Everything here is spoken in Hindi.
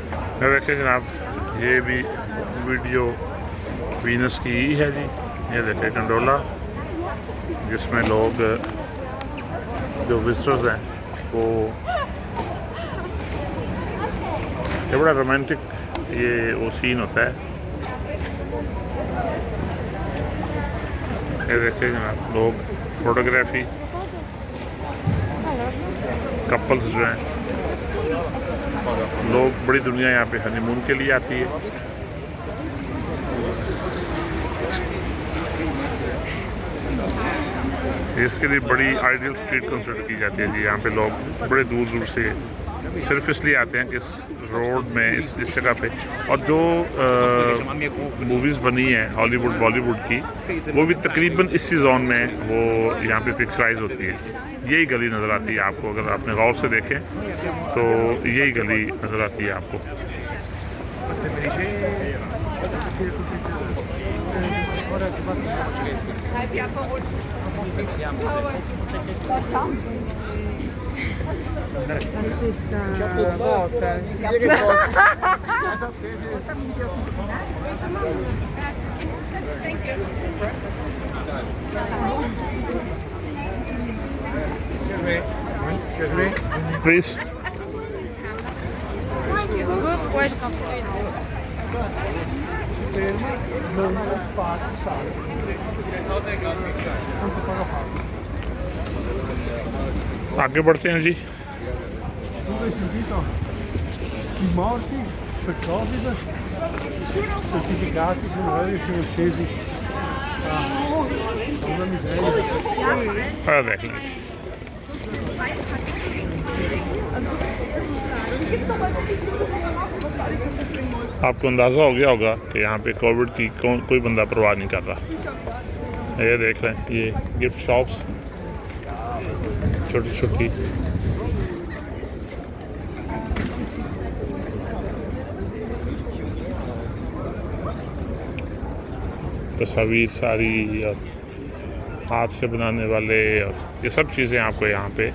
देखिए जनाब, ये भी वीडियो वीनस की ही है जी। ये देखिए गंडोला जिसमें लोग जो विजिटर्स हैं ये बड़ा रोमांटिक वो सीन होता है। ये देखिए जनाब, लोग फोटोग्राफी, कपल्स जो हैं, लोग बड़ी दुनिया यहाँ पे हनीमून के लिए आती है। इसके लिए बड़ी आइडियल स्ट्रीट कंसिडर की जाती है जी। यहाँ पे लोग बड़े दूर दूर से सिर्फ इसलिए आते हैं कि इस रोड में इस जगह पे, और जो मूवीज़ बनी हैं हॉलीवुड बॉलीवुड की, वो भी तकरीबन इसी जोन में वो यहाँ पे पिक्चराइज होती है। यही गली नज़र आती है आपको, अगर आपने गौर से देखें तो यही गली नज़र आती है आपको। Please. आगे बढ़ते हैं जी। I morti per Covid, certificati sono scesi a una miseria. आपको अंदाज़ा हो गया होगा कि यहाँ पे कोविड की कोई बंदा परवाह नहीं कर रहा। ये देख लें, ये गिफ्ट शॉप्स छोटी छोटी, तस्वीर सारी और हाथ से बनाने वाले, और ये सब चीज़ें आपको यहाँ पे